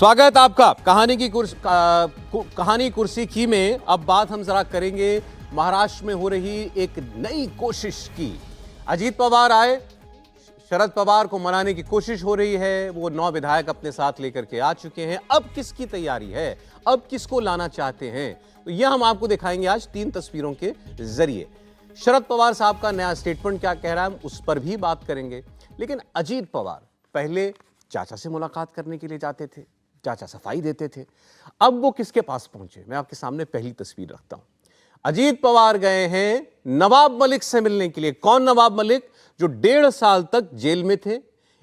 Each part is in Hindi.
स्वागत आपका कहानी कुर्सी की में। अब बात हम जरा करेंगे महाराष्ट्र में हो रही एक नई कोशिश की। अजीत पवार आए, शरद पवार को मनाने की कोशिश हो रही है। वो 9 विधायक अपने साथ लेकर के आ चुके हैं। अब किसकी तैयारी है, अब किसको लाना चाहते हैं, तो यह हम आपको दिखाएंगे आज 3 तस्वीरों के जरिए। शरद पवार साहब का नया स्टेटमेंट क्या कह रहा है, हम उस पर भी बात करेंगे। लेकिन अजीत पवार पहले चाचा से मुलाकात करने के लिए जाते थे, चाचा सफाई देते थे। अब वो किसके पास पहुंचे, मैं आपके सामने पहली तस्वीर रखता हूं। अजीत पवार गए हैं नवाब मलिक से मिलने के लिए। कौन नवाब मलिक? जो 1.5 साल तक जेल में थे।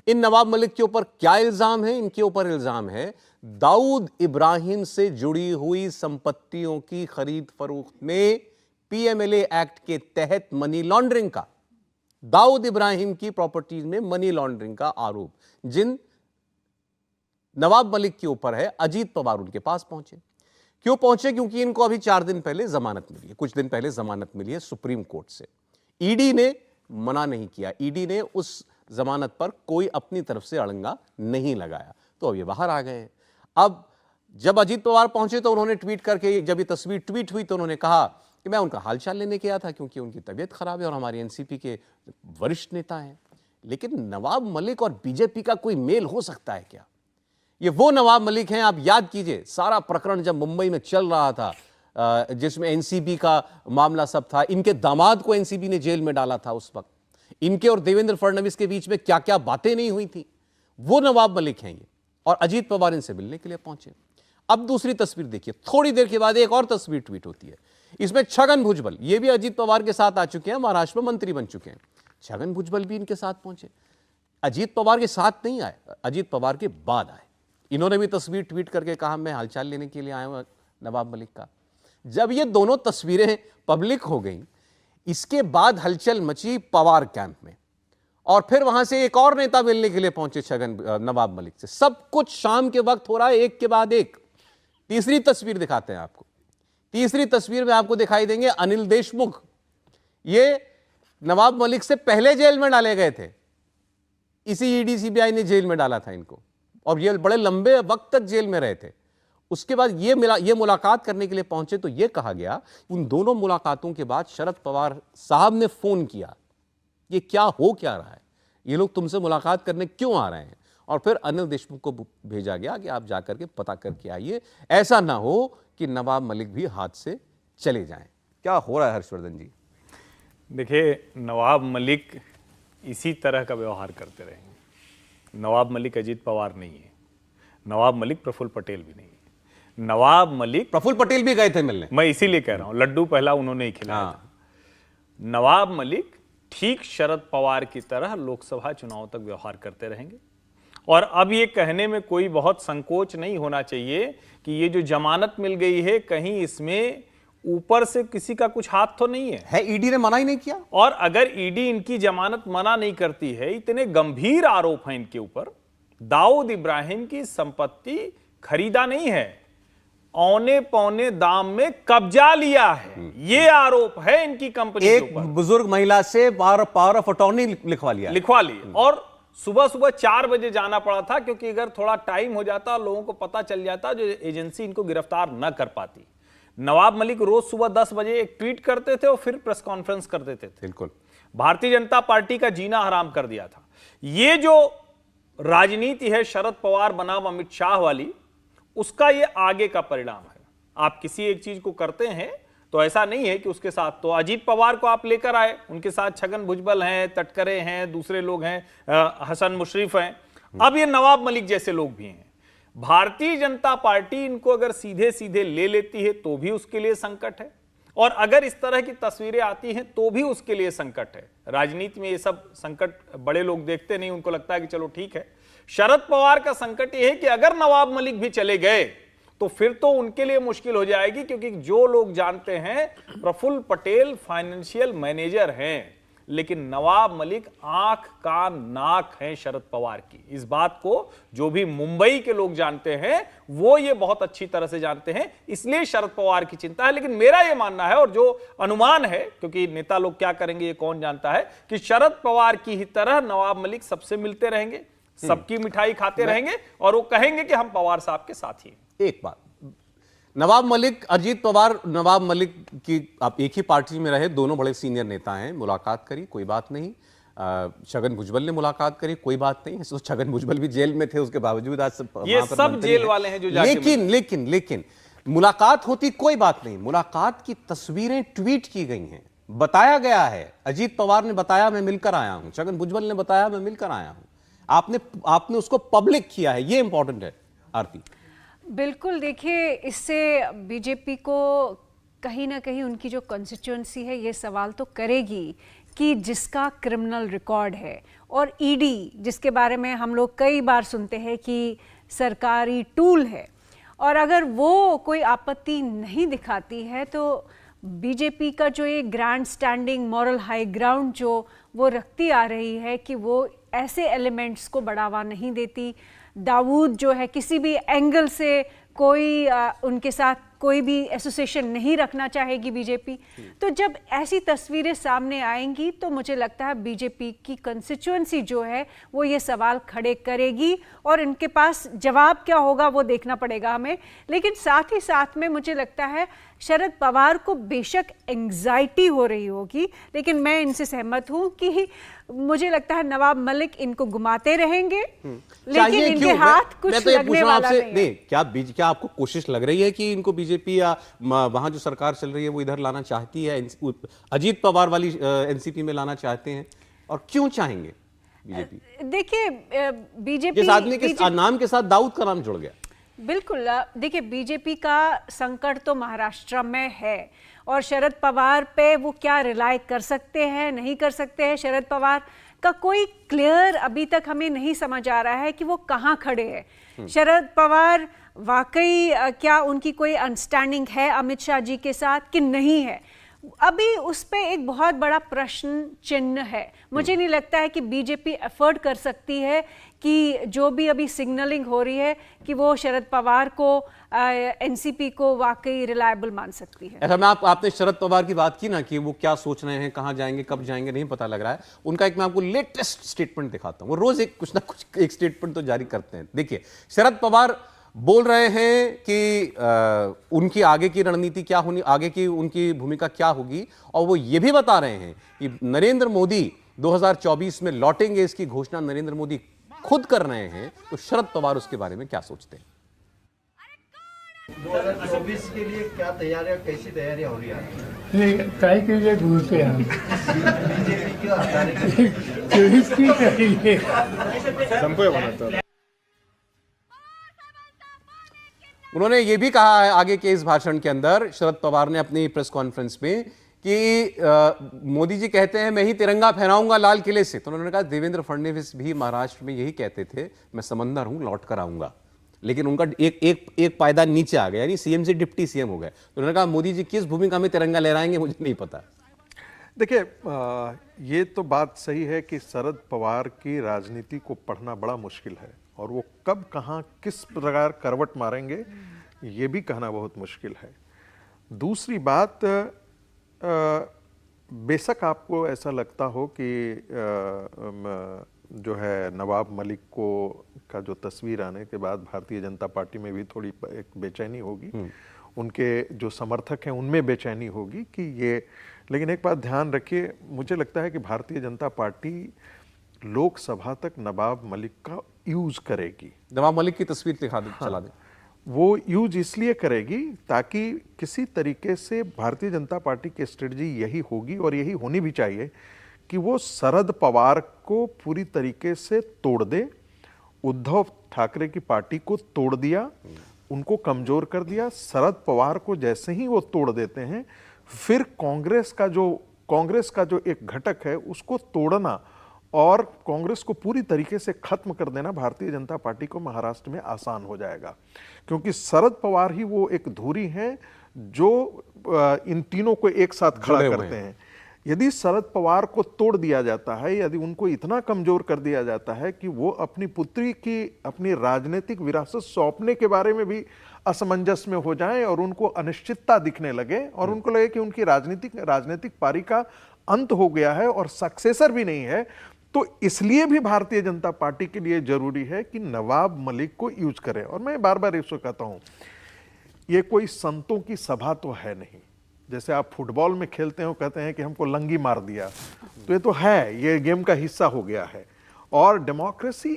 इन नवाब मलिक के ऊपर क्या इल्जाम है? इनके ऊपर इल्जाम है दाऊद इब्राहिम से जुड़ी हुई संपत्तियों की खरीद फरोख्त में पीएमएलए एक्ट के तहत मनी लॉन्ड्रिंग का, दाऊद इब्राहिम की प्रॉपर्टीज में मनी लॉन्ड्रिंग का आरोप जिन नवाब मलिक के ऊपर है, अजीत पवार उनके पास पहुंचे। क्यों पहुंचे? क्योंकि इनको अभी 4 दिन पहले जमानत मिली है, कुछ दिन पहले जमानत मिली है सुप्रीम कोर्ट से। ईडी ने मना नहीं किया, ईडी ने उस जमानत पर कोई अपनी तरफ से अड़ंगा नहीं लगाया, तो अब ये बाहर आ गए हैं। अब जब अजीत पवार पहुंचे तो उन्होंने ट्वीट करके, जब ये तस्वीर ट्वीट हुई तो उन्होंने कहा कि मैं उनका हालचाल लेने गया था क्योंकि उनकी तबीयत खराब है और हमारी एनसीपी के वरिष्ठ नेता हैं। लेकिन नवाब मलिक और बीजेपी का कोई मेल हो सकता है क्या? ये वो नवाब मलिक हैं, आप याद कीजिए सारा प्रकरण जब मुंबई में चल रहा था, जिसमें एनसीबी का मामला सब था, इनके दामाद को एनसीबी ने जेल में डाला था उस वक्त। इनके और देवेंद्र फडणवीस के बीच में क्या क्या बातें नहीं हुई थी, वो नवाब मलिक हैं ये। और अजीत पवार इनसे मिलने के लिए पहुंचे। अब दूसरी तस्वीर देखिए, थोड़ी देर के बाद एक और तस्वीर ट्वीट होती है। इसमें छगन भुजबल, ये भी अजीत पवार के साथ आ चुके हैं, महाराष्ट्र में मंत्री बन चुके हैं। छगन भुजबल भी इनके साथ पहुंचे। अजीत पवार के साथ नहीं आए, अजीत पवार के बाद आए। इन्होंने भी तस्वीर ट्वीट करके कहा मैं हालचाल लेने के लिए आया हूं नवाब मलिक का। जब ये दोनों तस्वीरें पब्लिक हो गई, इसके बाद हलचल मची पवार कैंप में, और फिर वहां से एक और नेता मिलने के लिए पहुंचे छगन नवाब मलिक से। सब कुछ शाम के वक्त हो रहा है, एक के बाद एक। तीसरी तस्वीर दिखाते हैं आपको। तीसरी तस्वीर में आपको दिखाई देंगे अनिल देशमुख। ये नवाब मलिक से पहले जेल में डाले गए थे, इसी ईडी सीबीआई ने जेल में डाला था इनको, और ये बड़े लंबे वक्त तक जेल में रहे थे। उसके बाद ये मुलाकात करने के लिए पहुंचे तो ये कहा गया, उन दोनों मुलाकातों के बाद शरद पवार साहब ने फोन किया, ये क्या हो क्या रहा है, ये लोग तुमसे मुलाकात करने क्यों आ रहे हैं? और फिर अनिल देशमुख को भेजा गया कि आप जाकर के पता करके आइए, ऐसा ना हो कि नवाब मलिक भी हाथ से चले जाएं। क्या हो रहा है हर्षवर्धन जी? देखिए, नवाब मलिक इसी तरह का व्यवहार करते रहेंगे। नवाब मलिक अजीत पवार नहीं है, नवाब मलिक प्रफुल्ल पटेल भी नहीं है। नवाब मलिक, प्रफुल्ल पटेल भी गए थे मिलने, मैं इसीलिए कह रहा हूं, लड्डू पहला उन्होंने ही खिलाया था। नवाब मलिक ठीक शरद पवार की तरह लोकसभा चुनाव तक व्यवहार करते रहेंगे। और अब ये कहने में कोई बहुत संकोच नहीं होना चाहिए कि ये जो जमानत मिल गई है, कहीं इसमें ऊपर से किसी का कुछ हाथ तो नहीं है। ईडी ने मना ही नहीं किया। और अगर ईडी इनकी जमानत मना नहीं करती है, इतने गंभीर आरोप हैं इनके ऊपर, दाऊद इब्राहिम की संपत्ति खरीदा नहीं है, औने पौने दाम में कब्जा लिया है, ये आरोप है इनकी कंपनी के ऊपर। एक बुजुर्ग महिला से पावर ऑफ अटॉर्नी लिखवा ली। और सुबह सुबह 4 बजे जाना पड़ा था, क्योंकि अगर थोड़ा टाइम हो जाता, लोगों को पता चल जाता, जो एजेंसी इनको गिरफ्तार न कर पाती। नवाब मलिक रोज सुबह 10 बजे एक ट्वीट करते थे और फिर प्रेस कॉन्फ्रेंस कर देते थे। बिल्कुल भारतीय जनता पार्टी का जीना हराम कर दिया था। ये जो राजनीति है शरद पवार बनाम अमित शाह वाली, उसका ये आगे का परिणाम है। आप किसी एक चीज को करते हैं तो ऐसा नहीं है कि उसके साथ, तो अजीत पवार को आप लेकर आए, उनके साथ छगन भुजबल हैं, तटकरे हैं, दूसरे लोग हैं, हसन मुशर्रफ हैं, अब ये नवाब मलिक जैसे लोग भी हैं। भारतीय जनता पार्टी इनको अगर सीधे सीधे ले लेती है तो भी उसके लिए संकट है, और अगर इस तरह की तस्वीरें आती हैं तो भी उसके लिए संकट है। राजनीति में ये सब संकट बड़े लोग देखते नहीं, उनको लगता है कि चलो ठीक है। शरद पवार का संकट यह है कि अगर नवाब मलिक भी चले गए तो फिर तो उनके लिए मुश्किल हो जाएगी, क्योंकि जो लोग जानते हैं प्रफुल्ल पटेल फाइनेंशियल मैनेजर हैं, लेकिन नवाब मलिक आंख कान नाक हैं शरद पवार की। इस बात को जो भी मुंबई के लोग जानते हैं वो ये बहुत अच्छी तरह से जानते हैं, इसलिए शरद पवार की चिंता है। लेकिन मेरा ये मानना है, और जो अनुमान है, क्योंकि नेता लोग क्या करेंगे ये कौन जानता है, कि शरद पवार की ही तरह नवाब मलिक सबसे मिलते रहेंगे, सबकी मिठाई खाते रहेंगे और वो कहेंगे कि हम पवार साहब के साथी हैं। एक बात, नवाब मलिक, अजीत पवार, नवाब मलिक की आप एक ही पार्टी में रहे, दोनों बड़े सीनियर नेता हैं, मुलाकात करी, कोई बात नहीं। छगन भुजबल ने मुलाकात करी, कोई बात नहीं। तो छगन भुजबल भी जेल में थे, उसके बावजूद आज ये सब जेल वाले हैं जो जाके लेकिन मुलाकात होती, कोई बात नहीं। मुलाकात की तस्वीरें ट्वीट की गई हैं, बताया गया है, अजीत पवार ने बताया मैं मिलकर आया हूं, छगन भुजबल ने बताया मैं मिलकर आया हूं। आपने उसको पब्लिक किया है, ये इंपॉर्टेंट है आरती। बिल्कुल, देखिए इससे बीजेपी को कहीं ना कहीं उनकी जो कॉन्स्टिट्यूएंसी है ये सवाल तो करेगी कि जिसका क्रिमिनल रिकॉर्ड है और ईडी जिसके बारे में हम लोग कई बार सुनते हैं कि सरकारी टूल है, और अगर वो कोई आपत्ति नहीं दिखाती है तो बीजेपी का जो ये grand standing moral high ground जो वो रखती आ रही है कि वो ऐसे एलिमेंट्स को बढ़ावा नहीं देती। दाऊद जो है किसी भी एंगल से कोई उनके साथ कोई भी एसोसिएशन नहीं रखना चाहेगी बीजेपी। तो जब ऐसी तस्वीरें सामने आएंगी तो मुझे लगता है बीजेपी की कंस्टिट्यूएंसी जो है वो ये सवाल खड़े करेगी और इनके पास जवाब क्या होगा वो देखना पड़ेगा हमें। लेकिन साथ ही साथ में मुझे लगता है शरद पवार को बेशक एंग्जाइटी हो रही होगी, लेकिन मैं इनसे सहमत हूं कि मुझे लगता है नवाब मलिक इनको घुमाते रहेंगे, लेकिन इनके हाथ कुछ लगने वाला नहीं है। क्या आपको कोशिश लग रही है कि इनको बीजेपी या वहां जो सरकार चल रही है वो इधर लाना चाहती है, अजीत पवार वाली एनसीपी में लाना चाहते हैं, और क्यों चाहेंगे बीजेपी? देखिए बीजेपी जिस आदमी के नाम के साथ दाऊद का नाम जुड़ गया। बिल्कुल, देखिए बीजेपी का संकट तो महाराष्ट्र में है और शरद पवार पे वो क्या रिलाय कर सकते हैं नहीं कर सकते हैं, शरद पवार का कोई क्लियर अभी तक हमें नहीं समझ आ रहा है कि वो कहाँ खड़े हैं। शरद पवार वाकई क्या उनकी कोई अंडरस्टैंडिंग है अमित शाह जी के साथ कि नहीं है, अभी उस पे एक बहुत बड़ा प्रश्न चिन्ह है। मुझे नहीं लगता है कि बीजेपी एफर्ट कर सकती है कि जो भी अभी सिग्नलिंग हो रही है कि वो शरद पवार को एनसीपी को वाकई रिलायबल मान सकती है। ऐसा मैं आपने शरद पवार की बात की ना कि वो क्या सोच रहे हैं, कहां जाएंगे, कब जाएंगे, नहीं पता लग रहा है उनका। एक मैं आपको लेटेस्ट स्टेटमेंट दिखाता हूं, वो रोज एक कुछ ना कुछ एक स्टेटमेंट तो जारी करते हैं। देखिए शरद पवार बोल रहे हैं कि उनकी आगे की रणनीति क्या होनी, आगे की उनकी भूमिका क्या होगी, और वो ये भी बता रहे हैं कि नरेंद्र मोदी 2024 में लौटेंगे, इसकी घोषणा नरेंद्र मोदी खुद कर रहे हैं। तो शरद पवार उसके बारे में क्या सोचते हैं? 2024 के लिए क्या तैयारियां, कैसी तैयारियां हो रही है? काय के लिए घूरते हैं हम। बीजेपी क्यों हटा रही है? चोरीस की करेंगे। उन्होंने ये भी कहा है आगे के इस भाषण के अंदर, शरद पवार ने अपनी प्रेस कॉन्फ्रेंस में, कि मोदी जी कहते हैं मैं ही तिरंगा फहराऊंगा लाल किले से। तो उन्होंने कहा देवेंद्र फडणवीस भी महाराष्ट्र में यही कहते थे, मैं समंदर हूं लौट कर आऊंगा, लेकिन उनका एक पायदान नीचे आ गया, यानी सीएम से डिप्टी सीएम हो गए। तो उन्होंने कहा मोदी जी किस भूमिका में तिरंगा लहराएंगे मुझे नहीं पता। देखिए ये तो बात सही है कि शरद पवार की राजनीति को पढ़ना बड़ा मुश्किल है, और वो कब कहाँ किस प्रकार करवट मारेंगे ये भी कहना बहुत मुश्किल है। दूसरी बात, बेशक आपको ऐसा लगता हो कि जो है नवाब मलिक को का जो तस्वीर आने के बाद भारतीय जनता पार्टी में भी थोड़ी एक बेचैनी होगी, उनके जो समर्थक हैं उनमें बेचैनी होगी कि ये, लेकिन एक बात ध्यान रखिए, मुझे लगता है कि भारतीय जनता पार्टी लोकसभा तक नवाब मलिक का यूज करेगी। नवाब मलिक की तस्वीर दिखा दे, चला दे। वो यूज इसलिए करेगी ताकि किसी तरीके से भारतीय जनता पार्टी की स्ट्रेटजी यही होगी और यही होनी भी चाहिए कि वो शरद पवार को पूरी तरीके से तोड़ दे। उद्धव ठाकरे की पार्टी को तोड़ दिया, उनको कमजोर कर दिया। शरद पवार को जैसे ही वो तोड़ देते हैं, फिर कांग्रेस का जो एक घटक है उसको तोड़ना और कांग्रेस को पूरी तरीके से खत्म कर देना भारतीय जनता पार्टी को महाराष्ट्र में आसान हो जाएगा, क्योंकि शरद पवार ही वो एक धुरी हैं जो इन तीनों को एक साथ खड़ा करते हैं। यदि शरद पवार को तोड़ दिया जाता है, यदि उनको इतना कमजोर कर दिया जाता है कि वो अपनी पुत्री की अपनी राजनीतिक विरासत सौंपने के बारे में भी असमंजस में हो जाएं और उनको अनिश्चितता दिखने लगे और उनको लगे कि उनकी राजनीतिक पारी का अंत हो गया है और सक्सेसर भी नहीं है, तो इसलिए भी भारतीय जनता पार्टी के लिए जरूरी है कि नवाब मलिक को यूज करें। और मैं बार बार इसको कहता हूं, ये कोई संतों की सभा तो है नहीं। जैसे आप फुटबॉल में खेलते हो, कहते हैं कि हमको लंगी मार दिया, तो ये तो है, ये गेम का हिस्सा हो गया है। और डेमोक्रेसी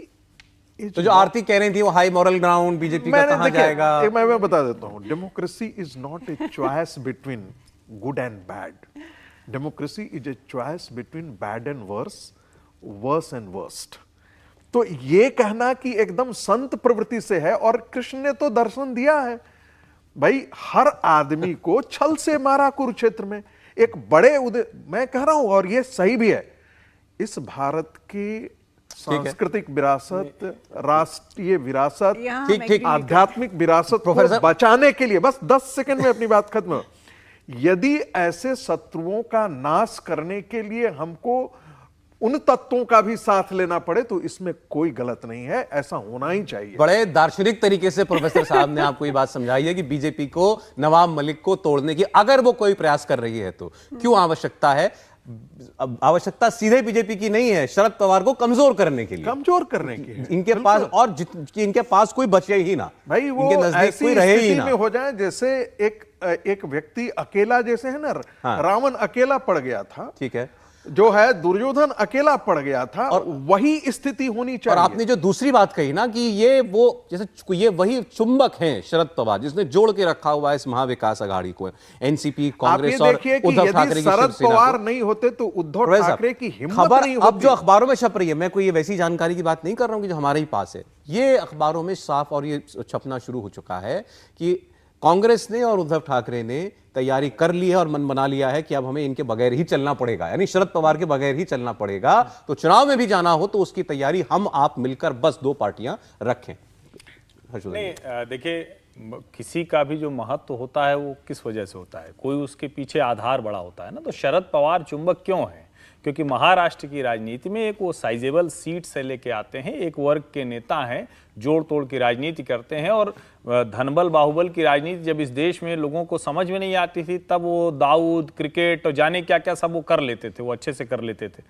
तो जो आरती कह रही थी वो हाई मॉरल ग्राउंड बीजेपी का कहां जाएगा? मैं बता देता हूं, democracy is not a choice between good and bad. Democracy is a choice between bad and worse and worst. तो ये कहना कि एकदम संत प्रवृत्ति से है, और कृष्ण ने तो दर्शन दिया है भाई, हर आदमी को छल से मारा कुरुक्षेत्र में। एक बड़े मैं कह रहा हूं, और ये सही भी है, इस भारत की सांस्कृतिक विरासत, राष्ट्रीय विरासत, ठीक आध्यात्मिक विरासत को बचाने के लिए, बस 10 सेकंड में अपनी बात खत्म, यदि ऐसे शत्रुओं का नाश करने के लिए हमको उन तत्वों का भी साथ लेना पड़े तो इसमें कोई गलत नहीं है, ऐसा होना ही चाहिए। बड़े दार्शनिक तरीके से प्रोफेसर साहब ने आपको ये बात समझाई है कि बीजेपी को नवाब मलिक को तोड़ने की अगर वो कोई प्रयास कर रही है तो क्यों आवश्यकता है? आवश्यकता सीधे बीजेपी की नहीं है, शरद पवार को कमजोर करने के लिए, कमजोर करने की है। इनके पास, और इनके पास कोई बचे ही ना भाई, वो इनके नजदीक ऐसी कोई रहे ही ना में हो जाए जैसे एक व्यक्ति अकेला, जैसे है ना, रावण अकेला पड़ गया था, ठीक है, जो है दुर्योधन अकेला पड़ गया था, और वही स्थिति होनी चाहिए। और आपने जो दूसरी बात कही ना कि ये वो जैसे ये वही चुंबक हैं शरद पवार, जिसने जोड़ के रखा हुआ है इस महाविकास अघाड़ी को, एनसीपी, कांग्रेस और उद्धव ठाकरे की शरद पवार नहीं होते तो उद्धव ठाकरे की हिम्मत नहीं होती। अब जो अखबारों में छप रही है, मैं कोई ये वैसी जानकारी की बात नहीं कर रहा हूं कि जो हमारे ही पास है, ये अखबारों में साफ और ये छपना शुरू हो चुका है कि कांग्रेस ने और उद्धव ठाकरे ने तैयारी कर ली है और मन बना लिया है कि अब हमें इनके बगैर ही चलना पड़ेगा, यानी शरद पवार के बगैर ही चलना पड़ेगा। तो चुनाव में भी जाना हो तो उसकी तैयारी हम आप मिलकर बस 2 पार्टियां रखें। नहीं, देखिए, किसी का भी जो महत्व होता है वो किस वजह से होता है, कोई उसके पीछे आधार बड़ा होता है ना। तो शरद पवार चुंबक क्यों है? क्योंकि महाराष्ट्र की राजनीति में एक वो साइजेबल सीट से लेके आते हैं, एक वर्ग के नेता हैं, जोड़ तोड़ की राजनीति करते हैं। और धनबल बाहुबल की राजनीति जब इस देश में लोगों को समझ में नहीं आती थी, तब वो दाऊद, क्रिकेट और जाने क्या क्या सब वो कर लेते थे, वो अच्छे से कर लेते थे।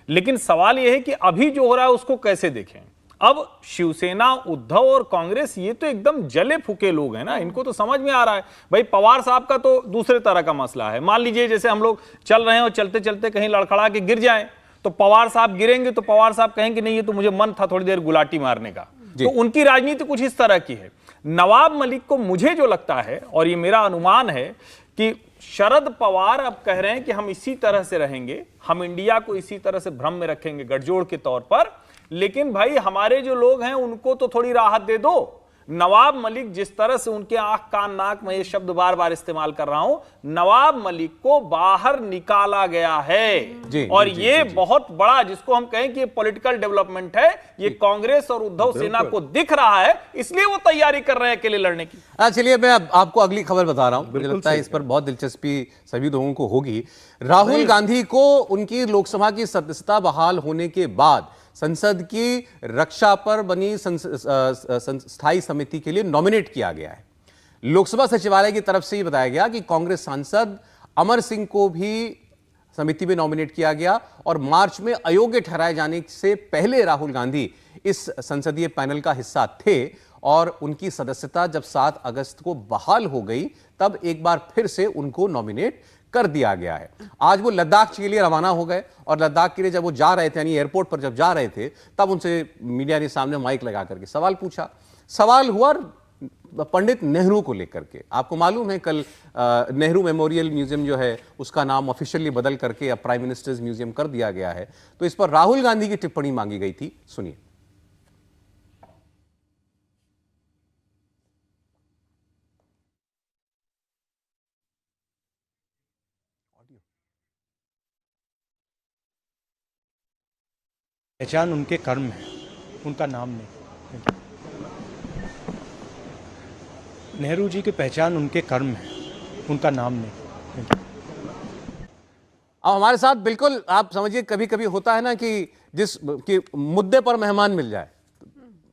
लेकिन सवाल ये है कि अभी जो हो रहा है उसको कैसे देखें। अब शिवसेना, उद्धव और कांग्रेस, ये तो एकदम जले फूके लोग हैं ना, इनको तो समझ में आ रहा है भाई। पवार साहब का तो दूसरे तरह का मसला है। मान लीजिए जैसे हम लोग चल रहे हैं और चलते चलते कहीं लड़खड़ा के गिर जाएं, तो पवार साहब गिरेंगे तो पवार साहब कहेंगे नहीं, ये तो मुझे मन था थोड़ी देर गुलाटी मारने का। तो उनकी राजनीति कुछ इस तरह की है। नवाब मलिक को मुझे जो लगता है, और ये मेरा अनुमान है, कि शरद पवार अब कह रहे हैं कि हम इसी तरह से रहेंगे, हम इंडिया को इसी तरह से भ्रम में रखेंगे गठजोड़ के तौर पर, लेकिन भाई हमारे जो लोग हैं उनको तो थोड़ी राहत दे दो। नवाब मलिक जिस तरह से उनके आंख कान नाक, में ये शब्द बार बार इस्तेमाल कर रहा हूं, नवाब मलिक को बाहर निकाला गया है। और ये बहुत बड़ा, जिसको हम कहें कि ये पॉलिटिकल डेवलपमेंट है, ये कांग्रेस और उद्धव सेना को दिख रहा है, इसलिए वो तैयारी कर रहे हैं अकेले लड़ने की। चलिए मैं आपको अगली खबर बता रहा हूं, मुझे लगता है इस पर बहुत दिलचस्पी सभी लोगों को होगी। राहुल गांधी को उनकी लोकसभा की सदस्यता बहाल होने के बाद संसद की रक्षा पर बनी स्थायी समिति के लिए नॉमिनेट किया गया है। लोकसभा सचिवालय की तरफ से यह बताया गया कि कांग्रेस सांसद अमर सिंह को भी समिति में नॉमिनेट किया गया, और मार्च में अयोग्य ठहराए जाने से पहले राहुल गांधी इस संसदीय पैनल का हिस्सा थे, और उनकी सदस्यता जब 7 अगस्त को बहाल हो गई तब एक बार फिर से उनको नॉमिनेट कर दिया गया है। आज वो लद्दाख के लिए रवाना हो गए, और लद्दाख के लिए जब वो जा रहे थे, यानी एयरपोर्ट पर जब जा रहे थे, तब उनसे मीडिया ने सामने माइक लगा करके सवाल पूछा। सवाल हुआ पंडित नेहरू को लेकर के। आपको मालूम है कल नेहरू मेमोरियल म्यूजियम जो है उसका नाम ऑफिशियली बदल करके अब प्राइम मिनिस्टर्स म्यूजियम कर दिया गया है। तो इस पर राहुल गांधी की टिप्पणी मांगी गई थी, सुनिए। पहचान उनके कर्म है, उनका नाम नहीं। नेहरू जी की पहचान उनके कर्म है, उनका नाम नहीं। अब हमारे साथ बिल्कुल आप समझिए, कभी कभी होता है ना कि जिस कि मुद्दे पर मेहमान मिल जाए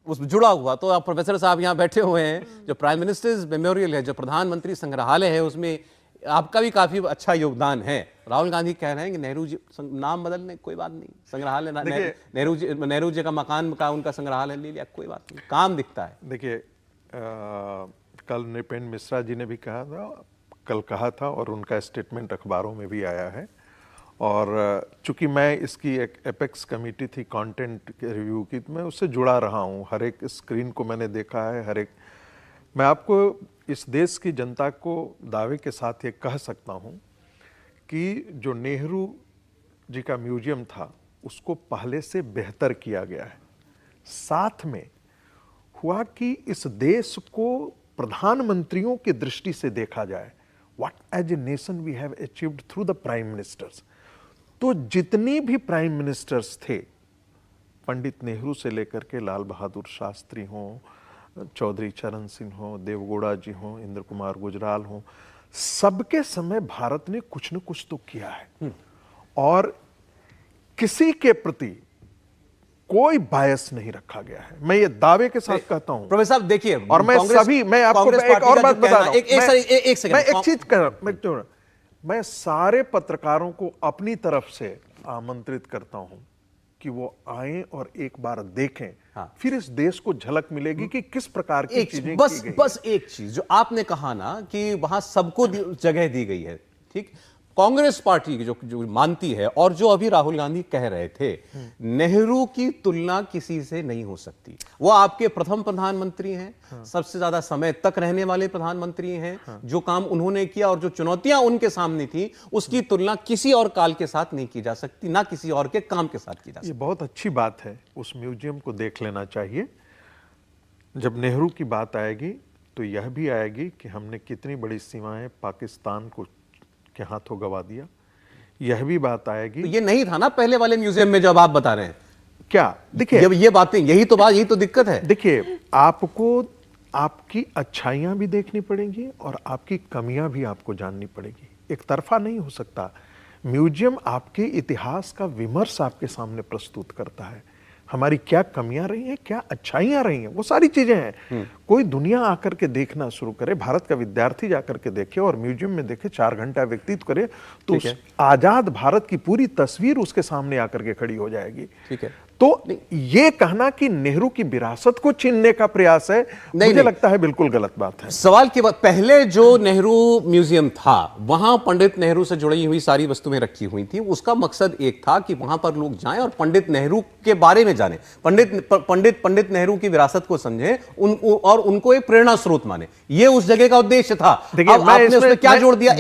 उस जुड़ा हुआ, तो आप प्रोफेसर साहब यहाँ बैठे हुए हैं, जो प्राइम मिनिस्टर्स मेमोरियल है, जो प्रधानमंत्री संग्रहालय है, उसमें आपका भी काफी अच्छा योगदान है। राहुल गांधी कह रहे हैं कि नेहरू जी नाम बदलने कोई बात नहीं, संग्रहालय नेहरू जी का मकान का उनका संग्रहालय ले लिया, कोई बात नहीं, काम दिखता है। देखिए कल नृपेंद्र मिश्रा जी ने भी कहा था और उनका स्टेटमेंट अखबारों में भी आया है। और चूंकि मैं इसकी एक एपेक्स कमेटी थी कंटेंट रिव्यू की, तो मैं उससे जुड़ा रहा हूँ, हर एक स्क्रीन को मैंने देखा है, मैं आपको इस देश की जनता को दावे के साथ ये कह सकता हूँ कि जो नेहरू जी का म्यूजियम था उसको पहले से बेहतर किया गया है। साथ में हुआ कि इस देश को प्रधानमंत्रियों की दृष्टि से देखा जाए, what as a nation we have achieved through the prime ministers. तो जितनी भी प्राइम मिनिस्टर्स थे, पंडित नेहरू से लेकर के लाल बहादुर शास्त्री हों, चौधरी चरण सिंह हो, देवगौड़ा जी हो, इंद्र कुमार गुजराल हो, सबके समय भारत ने कुछ न कुछ तो किया है और किसी के प्रति कोई बायस नहीं रखा गया है। मैं ये दावे के साथ कहता हूं। प्रोफेसर साहब देखिए, और मैं आपको एक और बात बता रहा हूं, एक चीज कह रहा हूं, मैं सारे पत्रकारों को अपनी तरफ से आमंत्रित करता हूं कि वो आए और एक बार देखें। हाँ। फिर इस देश को झलक मिलेगी कि किस प्रकार की चीजें की गई। बस एक चीज जो आपने कहा ना कि वहां सबको जगह दी गई है, ठीक। कांग्रेस पार्टी की जो मानती है और जो अभी राहुल गांधी कह रहे थे, नेहरू की तुलना किसी से नहीं हो सकती। वो आपके प्रथम प्रधानमंत्री हैं, हाँ। सबसे ज्यादा समय तक रहने वाले प्रधानमंत्री हैं, हाँ। जो काम उन्होंने किया और जो चुनौतियां उनके सामने थी, उसकी तुलना किसी और काल के साथ नहीं की जा सकती, ना किसी और के काम के साथ की जा सकती। ये बहुत अच्छी बात है, उस म्यूजियम को देख लेना चाहिए। जब नेहरू की बात आएगी तो यह भी आएगी कि हमने कितनी बड़ी सीमाएं पाकिस्तान को के हाथों गवा दिया, यह भी बात आएगी। तो ये नहीं था ना पहले वाले म्यूजियम में जब आप बता रहे हैं? क्या देखिए, ये बातें, यही तो दिक्कत है। देखिए, आपको आपकी अच्छाइयां भी देखनी पड़ेंगी और आपकी कमियां भी आपको जाननी पड़ेगी, एक तरफा नहीं हो सकता। म्यूजियम आपके इतिहास का विमर्श आपके सामने प्रस्तुत करता है, हमारी क्या कमियां रही हैं, क्या अच्छाइयां रही हैं, वो सारी चीजें हैं। कोई दुनिया आकर के देखना शुरू करे, भारत का विद्यार्थी जाकर के देखे और म्यूजियम में देखे, 4 घंटा व्यतीत करे, तो आजाद भारत की पूरी तस्वीर उसके सामने आकर के खड़ी हो जाएगी। ठीक है। तो ये कहना कि नेहरू की विरासत को छीनने का प्रयास है, मुझे लगता है बिल्कुल गलत बात है। सवाल के बाद, पहले जो नेहरू म्यूजियम था वहां पंडित नेहरू से जुड़ी हुई सारी वस्तुएं रखी हुई थी। उसका मकसद एक था कि वहां पर लोग जाएं और पंडित नेहरू के बारे में जाने, पंडित नेहरू की विरासत को समझें और उनको एक प्रेरणा स्रोत माने। ये उस जगह का उद्देश्य था। अब आपने उसमें क्या जोड़ दिया?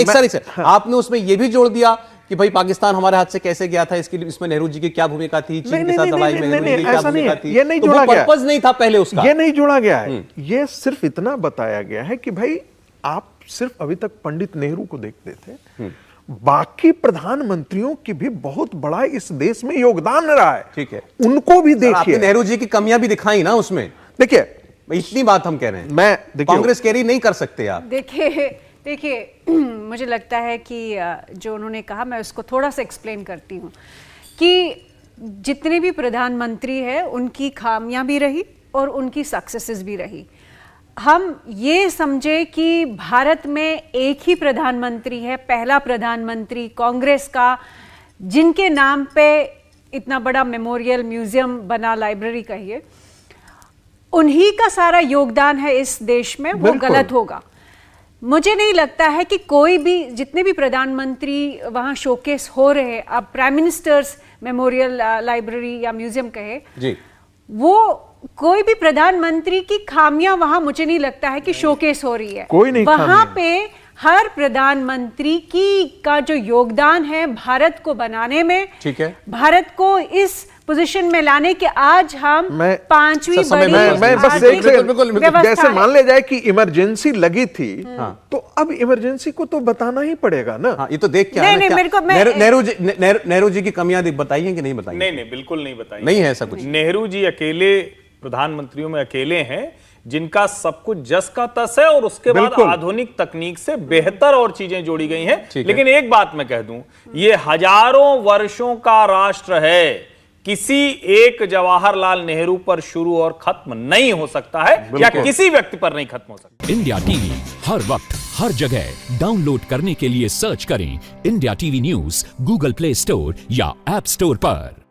आपने उसमें यह भी जोड़ दिया कि भाई पाकिस्तान हमारे हाथ से कैसे गया था, इसके लिए इसमें नेहरू जी की क्या भूमिका थी, चीन के साथ लड़ाई में नेहरू जी की क्या भूमिका थी, ये नहीं तो जोड़ा गया, पर्पस नहीं था पहले उसका, ये नहीं जोड़ा गया है। ये सिर्फ इतना बताया गया है कि भाई आप सिर्फ अभी तक पंडित नेहरू को देखते थे, बाकी प्रधानमंत्रियों की भी बहुत बड़ा इस देश में योगदान रहा है। ठीक है, उनको भी देखिए। नेहरू जी की कमियां भी दिखाई ना उसमें। देखिए, इतनी बात हम कह रहे हैं, मैं कांग्रेस कैरी नहीं कर सकते आप। देखिए मुझे लगता है कि जो उन्होंने कहा, मैं उसको थोड़ा सा एक्सप्लेन करती हूँ कि जितने भी प्रधानमंत्री हैं उनकी खामियां भी रही और उनकी सक्सेसेस भी रही। हम ये समझे कि भारत में एक ही प्रधानमंत्री है, पहला प्रधानमंत्री कांग्रेस का, जिनके नाम पे इतना बड़ा मेमोरियल म्यूजियम बना, लाइब्रेरी कहिए, उन्हीं का सारा योगदान है इस देश में, वो गलत होगा। मुझे नहीं लगता है कि कोई भी, जितने भी प्रधानमंत्री वहाँ शोकेस हो रहे हैं, अब प्राइम मिनिस्टर्स मेमोरियल लाइब्रेरी या म्यूजियम कहे जी, वो कोई भी प्रधानमंत्री की खामियां वहाँ मुझे नहीं लगता है कि शोकेस हो रही है। कोई नहीं, वहाँ पे हर प्रधानमंत्री का जो योगदान है भारत को बनाने में, ठीक है, भारत को इस पोजीशन में लाने के आज हम 5वीं बड़ी मैं बस एक जैसे मान ले जाए कि इमरजेंसी लगी थी, तो अब इमरजेंसी को तो बताना ही पड़ेगा ना। ये तो देख क्या नेहरू जी की कमियां बताइए कि नहीं बताइए? नहीं, बिल्कुल नहीं बताइए, नहीं है ऐसा कुछ। नेहरू जी अकेले प्रधानमंत्रियों में अकेले हैं जिनका सब कुछ जस का तस है और उसके बाद आधुनिक तकनीक से बेहतर और चीजें जोड़ी गई हैं। लेकिन एक बात मैं कह दूं, ये हजारों वर्षों का राष्ट्र है, किसी एक जवाहरलाल नेहरू पर शुरू और खत्म नहीं हो सकता है, या किसी व्यक्ति पर नहीं खत्म हो सकता। इंडिया टीवी हर वक्त हर जगह डाउनलोड करने के लिए सर्च करें India TV news Google play store या ऐप स्टोर पर।